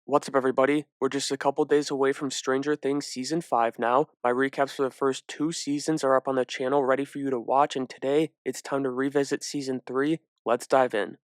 What's up, everybody? We're just a couple days away from Stranger Things Season 5 now. My recaps for the first two seasons are up on the channel ready for you to watch, and today it's time to revisit Season 3. Let's dive in.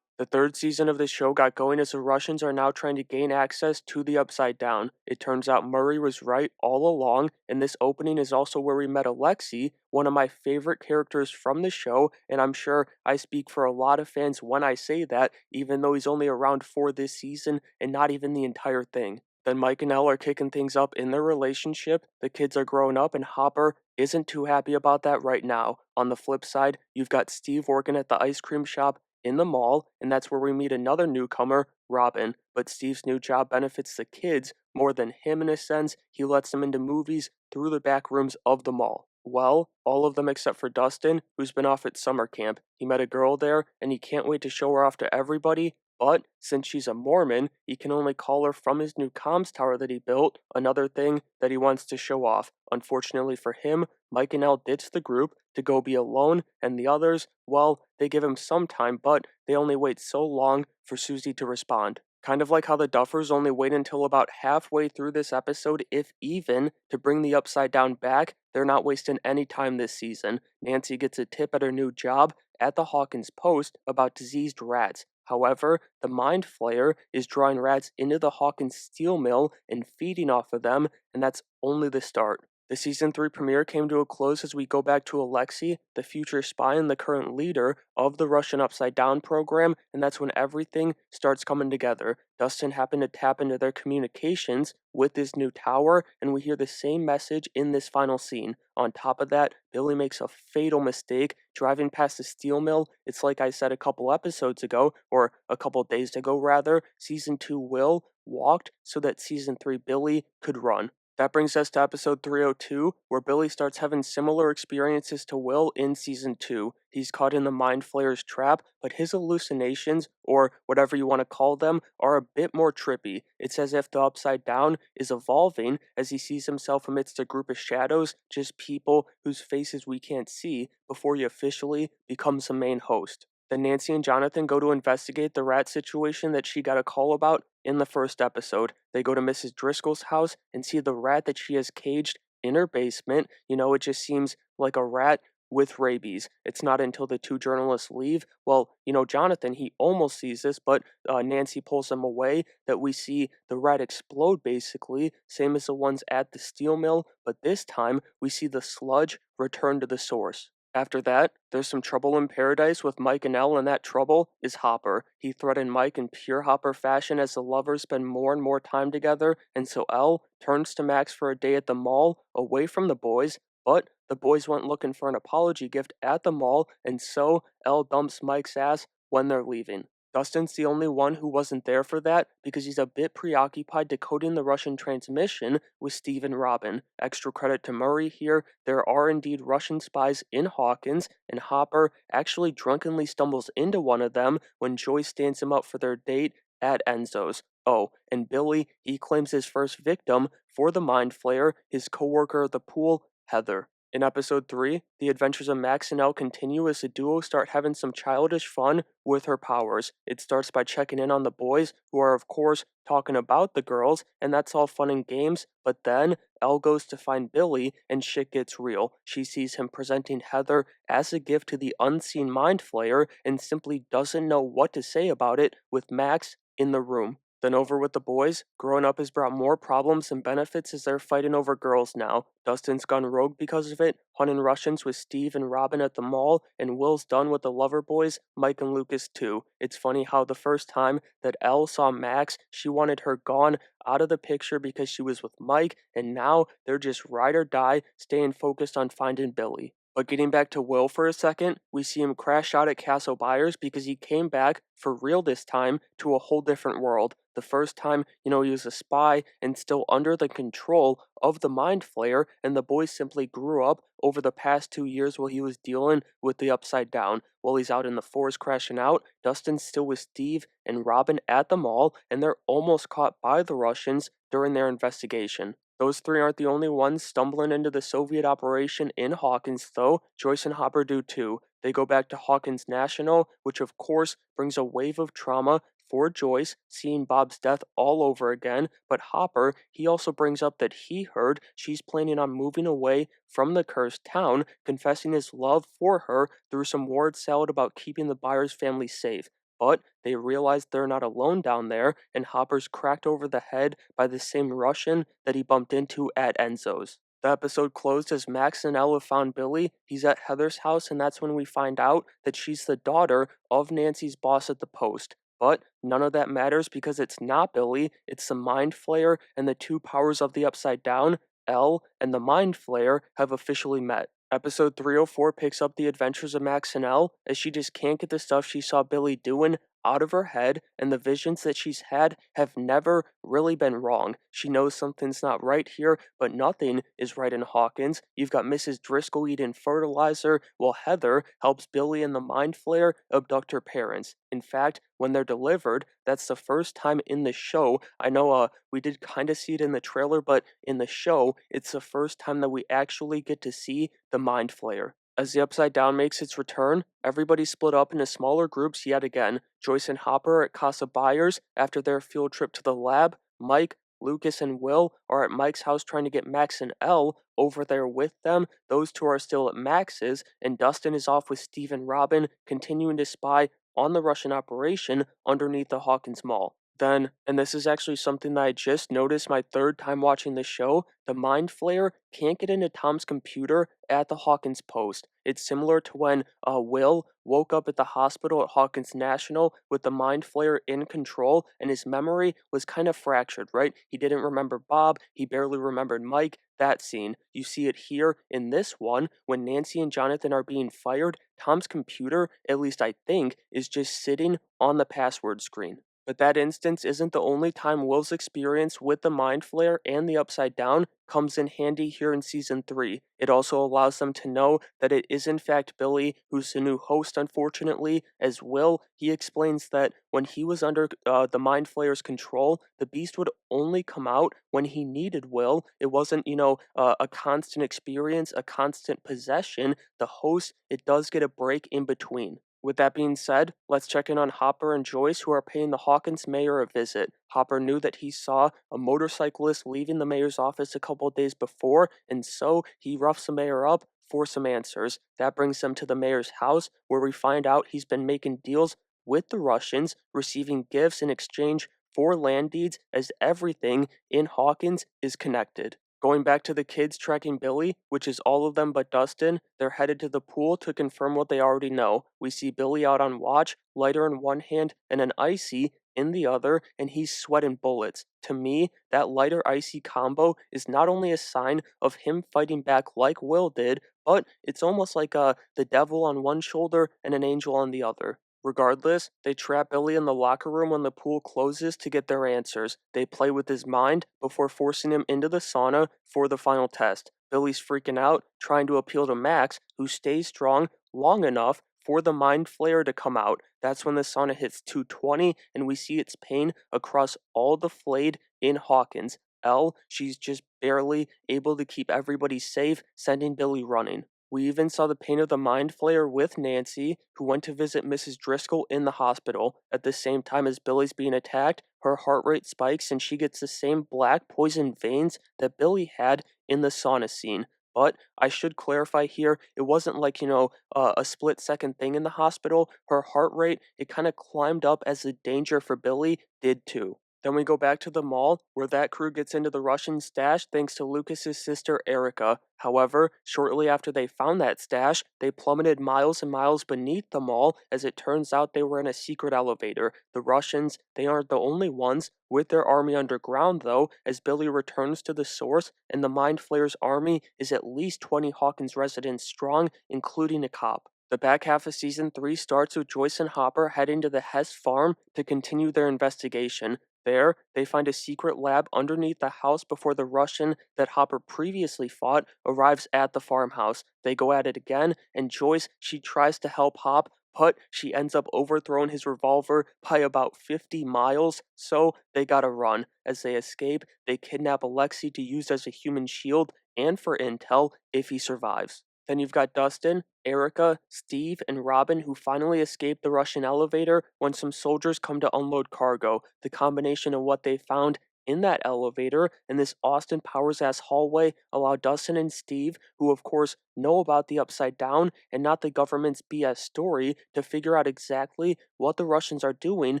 The third season of the show got going as the Russians are now trying to gain access to the Upside Down. It turns out Murray was right all along, and this opening is also where we met Alexei, one of my favorite characters from the show, and I'm sure I speak for a lot of fans when I say that, even though he's only around for this season and not even the entire thing. Then Mike and Elle are kicking things up in their relationship. The kids are growing up, and Hopper isn't too happy about that right now. On the flip side, you've got Steve working at the ice cream shop in the mall, and that's where we meet another newcomer, Robin. But Steve's new job benefits the kids more than him in a sense. He lets them into movies through the back rooms of the mall. Well, all of them except for Dustin, who's been off at summer camp. He met a girl there, and he can't wait to show her off to everybody. But since she's a Mormon, he can only call her from his new comms tower that he built, another thing that he wants to show off. Unfortunately for him, Mike and Elle ditch the group to go be alone, and the others, well, they give him some time, but they only wait so long for Susie to respond. Kind of like how the Duffers only wait until about halfway through this episode, if even, to bring the Upside Down back. They're not wasting any time this season. Nancy gets a tip at her new job at the Hawkins Post about diseased rats. However, the Mind Flayer is drawing rats into the Hawkins steel mill and feeding off of them, and that's only the start. The Season 3 premiere came to a close as we go back to Alexei, the future spy and the current leader of the Russian Upside Down program, and that's when everything starts coming together. Dustin happened to tap into their communications with this new tower, and we hear the same message in this final scene. On top of that, Billy makes a fatal mistake driving past the steel mill. It's like I said a couple episodes ago, or a couple days ago rather, Season 2 Will walked so that Season 3 Billy could run. That brings us to episode 302, where Billy starts having similar experiences to Will in season 2. He's caught in the Mind Flayer's trap, but his hallucinations, or whatever you want to call them, are a bit more trippy. It's as if the Upside Down is evolving as he sees himself amidst a group of shadows, just people whose faces we can't see, before he officially becomes the main host. Then Nancy and Jonathan go to investigate the rat situation that she got a call about in the first episode. They go to Mrs. Driscoll's house and see the rat that she has caged in her basement. It just seems like a rat with rabies. It's not until the two journalists leave. Well, Jonathan, he almost sees this, but Nancy pulls him away that we see the rat explode basically, same as the ones at the steel mill, but this time we see the sludge return to the source. After that, there's some trouble in paradise with Mike and Elle, and that trouble is Hopper. He threatened Mike in pure Hopper fashion as the lovers spend more and more time together, and so Elle turns to Max for a day at the mall, away from the boys, but the boys went looking for an apology gift at the mall, and so Elle dumps Mike's ass when they're leaving. Dustin's the only one who wasn't there for that because he's a bit preoccupied decoding the Russian transmission with Steve and Robin. Extra credit to Murray here, there are indeed Russian spies in Hawkins, and Hopper actually drunkenly stumbles into one of them when Joyce stands him up for their date at Enzo's. Oh, and Billy, he claims his first victim for the Mind Flayer, his coworker at the pool, Heather. In episode 3, the adventures of Max and Elle continue as the duo start having some childish fun with her powers. It starts by checking in on the boys, who are of course talking about the girls, and that's all fun and games, but then Elle goes to find Billy and shit gets real. She sees him presenting Heather as a gift to the unseen Mind Flayer and simply doesn't know what to say about it with Max in the room. Then over with the boys, growing up has brought more problems than benefits as they're fighting over girls now. Dustin's gone rogue because of it, hunting Russians with Steve and Robin at the mall, and Will's done with the lover boys, Mike and Lucas too. It's funny how the first time that Elle saw Max, she wanted her gone out of the picture because she was with Mike, and now they're just ride or die, staying focused on finding Billy. But getting back to Will for a second, we see him crash out at Castle Byers because he came back, for real this time, to a whole different world. The first time, he was a spy and still under the control of the Mind Flayer, and the boy simply grew up over the past 2 years while he was dealing with the Upside Down. While he's out in the forest crashing out, Dustin's still with Steve and Robin at the mall, and they're almost caught by the Russians during their investigation. Those three aren't the only ones stumbling into the Soviet operation in Hawkins, though. Joyce and Hopper do too. They go back to Hawkins National, which of course brings a wave of trauma for Joyce, seeing Bob's death all over again. But Hopper, he also brings up that he heard she's planning on moving away from the cursed town, confessing his love for her through some word salad about keeping the Byers family safe. But they realize they're not alone down there, and Hopper's cracked over the head by the same Russian that he bumped into at Enzo's. The episode closed as Max and Elle have found Billy. He's at Heather's house, and that's when we find out that she's the daughter of Nancy's boss at the Post. But none of that matters because it's not Billy, it's the Mind Flayer, and the two powers of the Upside Down, Elle and the Mind Flayer, have officially met. Episode 304 picks up the adventures of Max and Elle as she just can't get the stuff she saw Billy doing out of her head, and the visions that she's had have never really been wrong. She knows something's not right here, but nothing is right in Hawkins. You've got Mrs. Driscoll eating fertilizer, while Heather helps Billy and the Mind Flayer abduct her parents. In fact, when they're delivered, that's the first time in the show. I know we did kind of see it in the trailer, but in the show, it's the first time that we actually get to see the Mind Flayer. As the Upside Down makes its return, everybody split up into smaller groups yet again. Joyce and Hopper are at Casa Byers after their field trip to the lab. Mike, Lucas, and Will are at Mike's house trying to get Max and Elle over there with them. Those two are still at Max's, and Dustin is off with Steve and Robin, continuing to spy on the Russian operation underneath the Hawkins Mall. Then, and this is actually something that I just noticed my third time watching the show, the Mind Flayer can't get into Tom's computer at the Hawkins Post. It's similar to when Will woke up at the hospital at Hawkins National with the Mind Flayer in control, and his memory was kind of fractured, right? He didn't remember Bob, he barely remembered Mike. That scene. You see it here in this one when Nancy and Jonathan are being fired. Tom's computer, at least I think, is just sitting on the password screen. But that instance isn't the only time Will's experience with the Mind Flayer and the Upside Down comes in handy here in Season 3. It also allows them to know that it is in fact Billy who's the new host, unfortunately. As Will, he explains that when he was under the Mind Flayer's control, the Beast would only come out when he needed Will. It wasn't, a constant experience, a constant possession. The host, it does get a break in between. With that being said, let's check in on Hopper and Joyce, who are paying the Hawkins mayor a visit. Hopper knew that he saw a motorcyclist leaving the mayor's office a couple of days before, and so he roughs the mayor up for some answers. That brings them to the mayor's house, where we find out he's been making deals with the Russians, receiving gifts in exchange for land deeds, as everything in Hawkins is connected. Going back to the kids tracking Billy, which is all of them but Dustin, they're headed to the pool to confirm what they already know. We see Billy out on watch, lighter in one hand and an icy in the other, and he's sweating bullets. To me, that lighter icy combo is not only a sign of him fighting back like Will did, but it's almost like the devil on one shoulder and an angel on the other. Regardless, they trap Billy in the locker room when the pool closes to get their answers. They play with his mind before forcing him into the sauna for the final test. Billy's freaking out, trying to appeal to Max, who stays strong long enough for the Mind Flayer to come out. That's when the sauna hits 220, and we see its pain across all the flayed in Hawkins. Elle, she's just barely able to keep everybody safe, sending Billy running. We even saw the pain of the Mind Flayer with Nancy, who went to visit Mrs. Driscoll in the hospital. At the same time as Billy's being attacked, her heart rate spikes and she gets the same black poison veins that Billy had in the sauna scene. But I should clarify here, it wasn't like, a split second thing in the hospital. Her heart rate, it kind of climbed up as the danger for Billy did too. Then we go back to the mall, where that crew gets into the Russian stash thanks to Lucas's sister Erica. However, shortly after they found that stash, they plummeted miles and miles beneath the mall, as it turns out they were in a secret elevator. The Russians, they aren't the only ones with their army underground though, as Billy returns to the source, and the Mind Flayer's army is at least 20 Hawkins residents strong, including a cop. The back half of Season 3 starts with Joyce and Hopper heading to the Hess farm to continue their investigation. There, they find a secret lab underneath the house before the Russian that Hopper previously fought arrives at the farmhouse. They go at it again, and Joyce, she tries to help Hop but she ends up overthrowing his revolver by about 50 miles, so they gotta run. As they escape, they kidnap Alexei to use as a human shield and for intel if he survives. Then you've got Dustin, Erica, Steve, and Robin who finally escape the Russian elevator when some soldiers come to unload cargo. The combination of what they found in that elevator and this Austin Powers ass hallway allow Dustin and Steve, who of course know about the Upside Down and not the government's BS story, to figure out exactly what the Russians are doing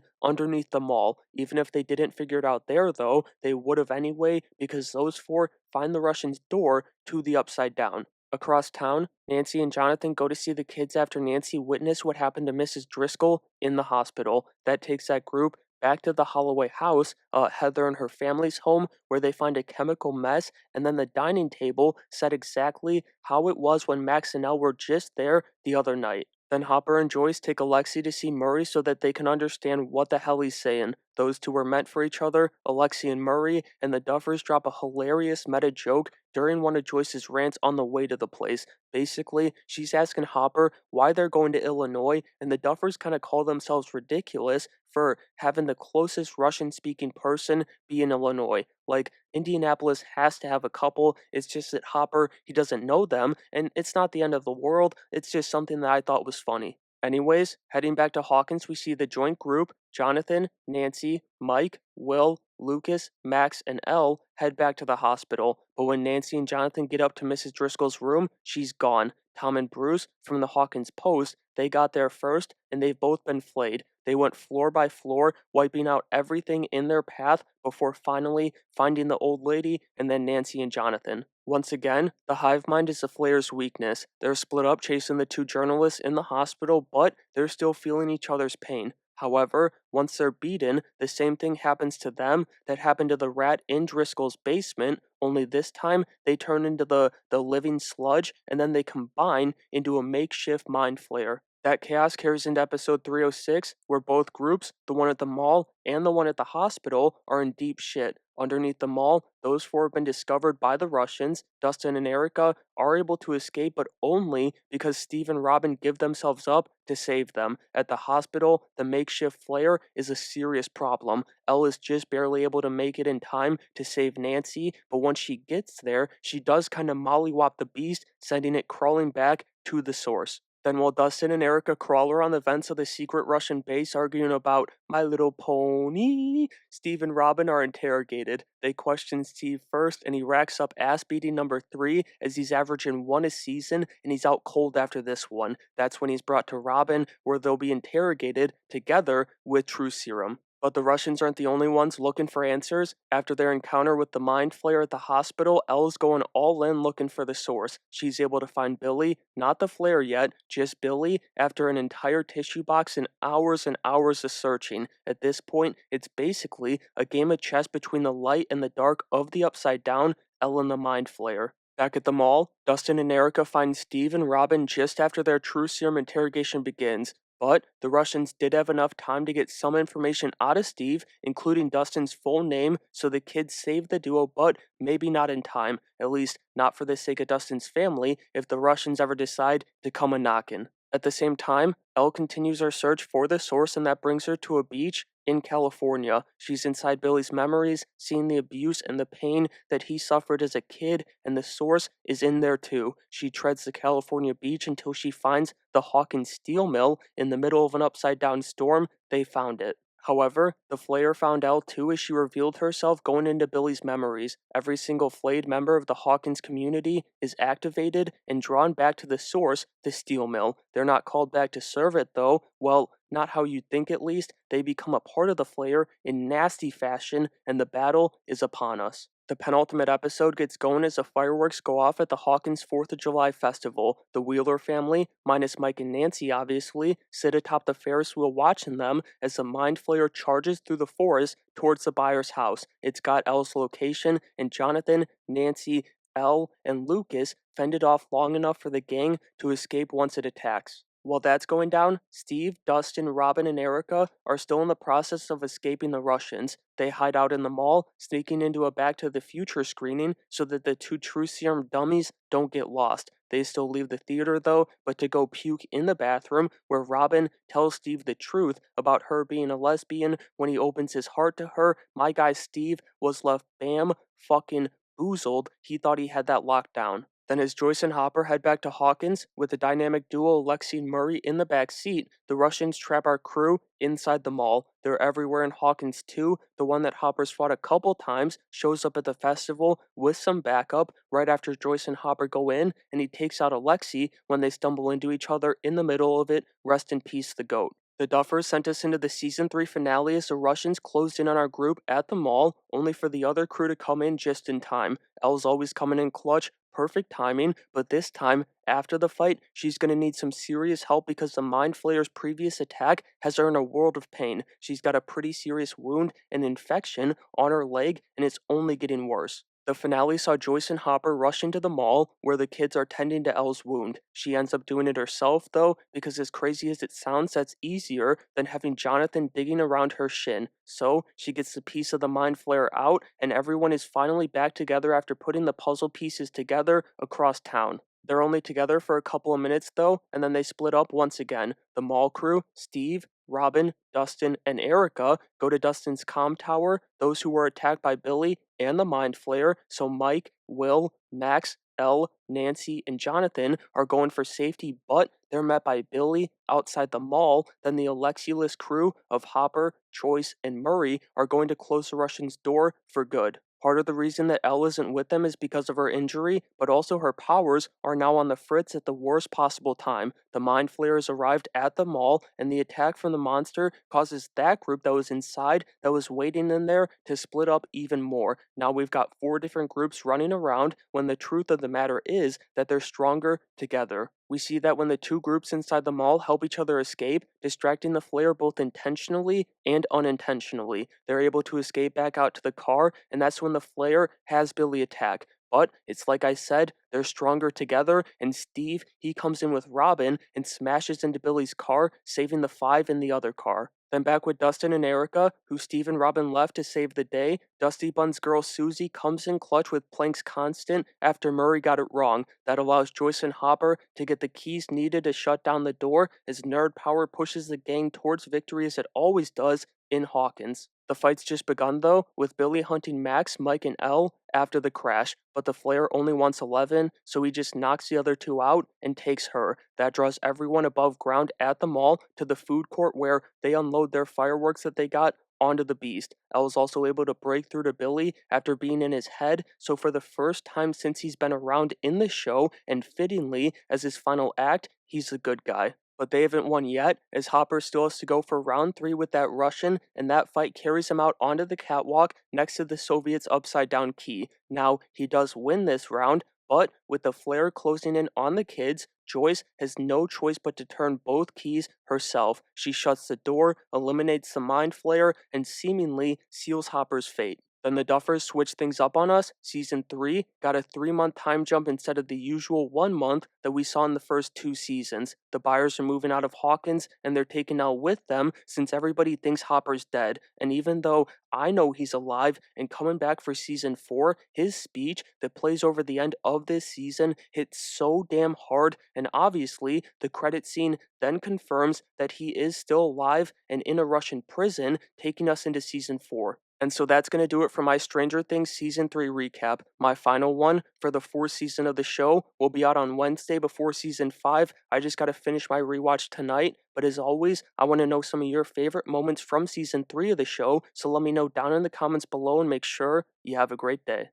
underneath the mall. Even if they didn't figure it out there, though, they would have anyway because those four find the Russians' door to the Upside Down. Across town, Nancy and Jonathan go to see the kids after Nancy witnessed what happened to Mrs. Driscoll in the hospital. That takes that group back to the Holloway house, Heather and her family's home, where they find a chemical mess, and then the dining table said exactly how it was when Max and Elle were just there the other night. Then Hopper and Joyce take Alexei to see Murray so that they can understand what the hell he's saying. Those two were meant for each other, Alexei and Murray, and the Duffers drop a hilarious meta joke during one of Joyce's rants on the way to the place. Basically, she's asking Hopper why they're going to Illinois, and the Duffers kind of call themselves ridiculous for having the closest Russian speaking person be in Illinois. Like, Indianapolis has to have a couple, it's just that Hopper, he doesn't know them, and it's not the end of the world, it's just something that I thought was funny. Anyways, heading back to Hawkins, we see the joint group, Jonathan, Nancy, Mike, Will, Lucas, Max, and Elle head back to the hospital, but when Nancy and Jonathan get up to Mrs. Driscoll's room, she's gone. Tom and Bruce from the Hawkins Post, they got there first, and they've both been flayed. They went floor by floor, wiping out everything in their path before finally finding the old lady and then Nancy and Jonathan. Once again, the hive mind is the Flayer's weakness. They're split up chasing the two journalists in the hospital, but they're still feeling each other's pain. However, once they're beaten, the same thing happens to them that happened to the rat in Driscoll's basement, only this time they turn into the living sludge and then they combine into a makeshift mind flayer. That chaos carries into episode 306, where both groups, the one at the mall and the one at the hospital, are in deep shit. Underneath the mall, those four have been discovered by the Russians. Dustin and Erica are able to escape, but only because Steve and Robin give themselves up to save them. At the hospital, the makeshift flare is a serious problem. Elle is just barely able to make it in time to save Nancy, but once she gets there, she does kind of mollywop the beast, sending it crawling back to the source. Then while Dustin and Erica crawl around the vents of the secret Russian base arguing about My Little Pony, Steve and Robin are interrogated. They question Steve first, and he racks up ass beating number 3 as he's averaging 1 a season, and he's out cold after this one. That's when he's brought to Robin, where they'll be interrogated together with True Serum. But the Russians aren't the only ones looking for answers. After their encounter with the mind flayer at the hospital, Elle's going all in looking for the source. She's able to find Billy, not the flare yet, just Billy, after an entire tissue box and hours of searching. At this point, it's basically a game of chess between the light and the dark of the Upside Down, Elle and the mind flayer. Back at the mall, Dustin and Erica find Steve and Robin just after their True Serum interrogation begins. But the Russians did have enough time to get some information out of Steve, including Dustin's full name, so the kids saved the duo, but maybe not in time, at least not for the sake of Dustin's family, if the Russians ever decide to come a knockin'. At the same time, Elle continues her search for the source, and that brings her to a beach in California. She's inside Billy's memories, seeing the abuse and the pain that he suffered as a kid, and the source is in there too. She treads the California beach until she finds the Hawkins steel mill in the middle of an upside down storm. They found it. However, the Flayer found out too as she revealed herself going into Billy's memories. Every single flayed member of the Hawkins community is activated and drawn back to the source, the steel mill. They're not called back to serve it though. Well, not how you'd think at least. They become a part of the Flayer in nasty fashion, and the battle is upon us. The penultimate episode gets going as the fireworks go off at the Hawkins 4th of July festival. The Wheeler family, minus Mike and Nancy obviously, sit atop the Ferris wheel watching them as the Mind Flayer charges through the forest towards the buyer's house. It's got Elle's location, and Jonathan, Nancy, Elle, and Lucas fended off long enough for the gang to escape once it attacks. While that's going down, Steve, Dustin, Robin, and Erica are still in the process of escaping the Russians. They hide out in the mall, sneaking into a Back to the Future screening so that the two True Serum dummies don't get lost. They still leave the theater though, but to go puke in the bathroom where Robin tells Steve the truth about her being a lesbian when he opens his heart to her. My guy Steve was left bam fucking boozled. He thought he had that locked down. Then as Joyce and Hopper head back to Hawkins with the dynamic duo Lexi and Murray in the back seat, the Russians trap our crew inside the mall. They're everywhere in Hawkins too. The one that Hopper's fought a couple times shows up at the festival with some backup right after Joyce and Hopper go in, and he takes out Alexi when they stumble into each other in the middle of it. Rest in peace, the goat. The Duffers sent us into the season 3 finale as the Russians closed in on our group at the mall, only for the other crew to come in just in time. Elle's always coming in clutch, perfect timing, but this time, after the fight, she's gonna need some serious help because the Mind Flayer's previous attack has her in a world of pain. She's got a pretty serious wound and infection on her leg, and it's only getting worse. The finale saw Joyce and Hopper rush into the mall where the kids are tending to Elle's wound. She ends up doing it herself, though, because as crazy as it sounds, that's easier than having Jonathan digging around her shin. So she gets the piece of the Mind Flayer out, and everyone is finally back together after putting the puzzle pieces together across town. They're only together for a couple of minutes, though, and then they split up once again. The mall crew, Steve, Robin, Dustin, and Erica go to Dustin's comm tower, those who were attacked by Billy and the Mind Flayer, so Mike, Will, Max, Elle, Nancy, and Jonathan are going for safety, but they're met by Billy outside the mall. Then the Alexiolus crew of Hopper, Joyce, and Murray are going to close the Russians' door for good. Part of the reason that Elle isn't with them is because of her injury, but also her powers are now on the fritz at the worst possible time. The Mind Flayers arrived at the mall, and the attack from the monster causes that group that was inside, that was waiting in there, to split up even more. Now we've got 4 different groups running around when the truth of the matter is that they're stronger together. We see that when the 2 groups inside the mall help each other escape, distracting the flare both intentionally and unintentionally. They're able to escape back out to the car, and that's when the flare has Billy attack. But it's like I said, they're stronger together, and Steve, he comes in with Robin and smashes into Billy's car, saving the 5 in the other car. Then back with Dustin and Erica, who Steve and Robin left to save the day, Dusty Bun's girl Susie comes in clutch with Plank's constant after Murray got it wrong. That allows Joyce and Hopper to get the keys needed to shut down the door as Nerd Power pushes the gang towards victory as it always does in Hawkins. The fight's just begun though, with Billy hunting Max, Mike, and Elle after the crash, but the flare only wants 11, so he just knocks the other 2 out and takes her. That draws everyone above ground at the mall to the food court where they unload their fireworks that they got onto the beast. Elle is also able to break through to Billy after being in his head, so for the first time since he's been around in the show, and fittingly as his final act, he's a good guy. But they haven't won yet, as Hopper still has to go for round 3 with that Russian, and that fight carries him out onto the catwalk next to the Soviets' upside down key. Now, he does win this round, but with the flare closing in on the kids, Joyce has no choice but to turn both keys herself. She shuts the door, eliminates the Mind Flayer, and seemingly seals Hopper's fate. Then the Duffers switched things up on us. Season 3 got a 3-month time jump instead of the usual 1 month that we saw in the first 2 seasons. The buyers are moving out of Hawkins and they're taking Elle with them since everybody thinks Hopper's dead. And even though I know he's alive and coming back for season 4, his speech that plays over the end of this season hits so damn hard, and obviously the credit scene then confirms that he is still alive and in a Russian prison, taking us into season 4. And so that's going to do it for my Stranger Things Season 3 recap. My final one for the 4th season of the show will be out on Wednesday before Season 5. I just got to finish my rewatch tonight. But as always, I want to know some of your favorite moments from Season 3 of the show, so let me know down in the comments below and make sure you have a great day.